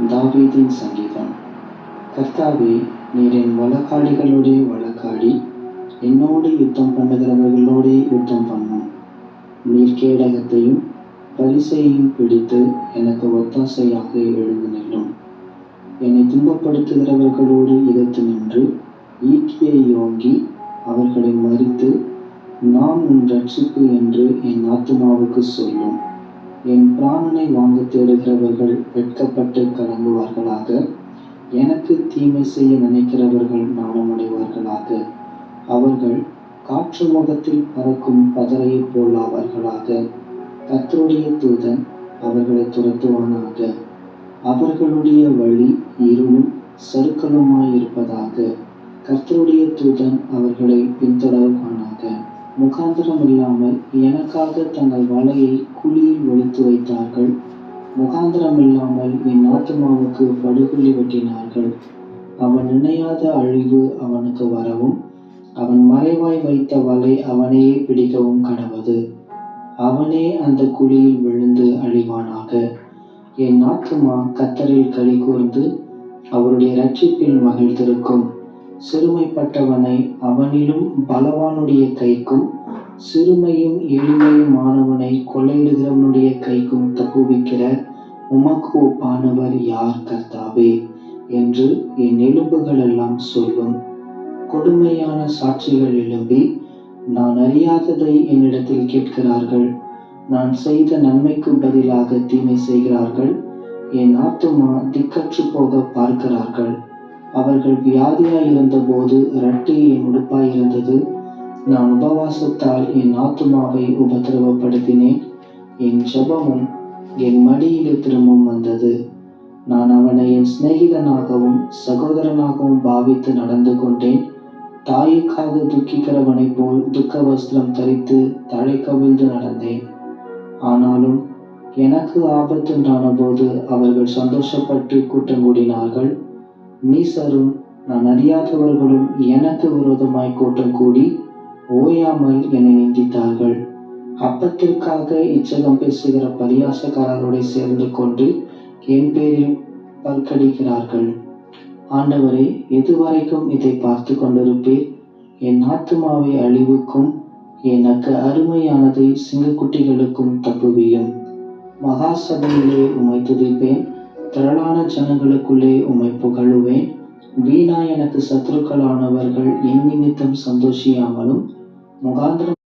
தாவீதின் சங்கீதம். கர்த்தாவே, நீர் என் வழக்காடிகளோடே வழக்காடி என்னோடு யுத்தம் பண்ணுகிறவர்களோடே யுத்தம் பண்ணும். நீர் கேடகத்தையும் பரிசையையும் பிடித்து எனக்கு ஒத்தாசையாக எழுந்து நில்லும். என்னை துன்பப்படுத்துகிறவர்களோடு எதிர்த்து நின்று ஈட்டியை ஓங்கி அவர்களை மறித்து, நான் உன் ரட்சிப்பு என்று என் ஆத்துமாவுக்கு சொல்லும். என் பிராணனை வாங்க தேடுகிறவர்கள் வெட்கப்பட்டு கலங்குவார்களாக. எனக்கு தீமை செய்ய நினைக்கிறவர்கள் நாணமடைவார்களாக. அவர்கள் காற்று முகத்தில் பறக்கும் பதரையைப் போல் ஆவார்களாக. கர்த்தருடைய தூதன் அவர்களை துரத்துவானாக. அவர்களுடைய வழி இருளும் சறுக்கலுமாயிருப்பதாக. கர்த்தருடைய தூதன் அவர்களை பின்தொடர்வானாக. முகாந்திரம் இல்லாமல் எனக்காக தங்கள் வலையை குழியில் ஒளித்து வைத்தார்கள். முகாந்திரம் இல்லாமல் என் ஆத்துமாவுக்கு படுகுழி வெட்டினார்கள். அவன் நினையாத அழிவு அவனுக்கு வரவும், அவன் மறைவாய் வைத்த வலை அவனையே பிடிக்கவும் கடவது. அவனே அந்த குழியில் விழுந்து அழிவானாக. என் ஆத்துமா கர்த்தரில் களி கூர்ந்து அவருடைய இரட்சிப்பில் மகிழ்ந்திருக்கும். சிறுமைப்பட்டவனை அவனிலும் பலவானுடைய கைக்கும், சிறுமையும் எளிமையுமானவனை கொள்ளையிடுகிறவனுடைய கைக்கும் தப்புவிக்கிற உமக்கு ஒப்பானவர் யார் கர்த்தாவே என்று என் எலும்புகள் எல்லாம் சொல்லும். கொடுமையான சாட்சிகள் எழும்பி நான் அறியாததை என்னிடத்தில் கேட்கிறார்கள். நான் செய்த நன்மைக்கு பதிலாக தீமை செய்கிறார்கள். என் ஆத்துமா திக்கற்று போக பார்க்கிறார்கள். அவர்கள் வியாதியாயிருந்த போது இரட்டி என் உடுப்பாயிருந்தது. நான் உபவாசத்தால் என் ஆத்துமாவை உபத்திரவப்படுத்தினேன். என் ஜெபமும் என் மடியிலே திரும்பவும் வந்தது. நான் அவனை என் சிநேகிதனாகவும் சகோதரனாகவும் பாவித்து நடந்து கொண்டேன். தாய்க்காக துக்கிக்கிறவனைப் போல் துக்க வஸ்திரம் தரித்து தலை கவிழ்ந்து நடந்தேன். ஆனாலும் எனக்கு ஆபத்துண்டான போது அவர்கள் சந்தோஷப்பட்டு கூட்டம் கூடினார்கள். நீசரும் நான் அறியாதவர்களும் எனக்கு விரோதமாய் கூட்டம் கூடி ஓயாமல் என்னை நிந்தித்தார்கள். அப்பத்திற்காக இச்சகம் பேசுகிற பரியாசக்காரரோட சேர்ந்து கொண்டு என் பேரில் பற்கடிக்கிறார்கள். ஆண்டவரே, எதுவரைக்கும் இதை பார்த்து கொண்டிருப்பீர்? என் ஆத்துமாவை அழிவுக்கும் எனக்கு அருமையானதை சிங்கக்குட்டிகளுக்கும் தப்புவியும். மகா சபையிலே உம்மை துதிப்பேன். திரளான ஜனங்களுக்குள்ளே உம்மை புகழுவேன். வீணாய் எனக்கு சத்துருக்களானவர்கள் என் நிமித்தம் சந்தோஷியாமலும் முகாந்திரம்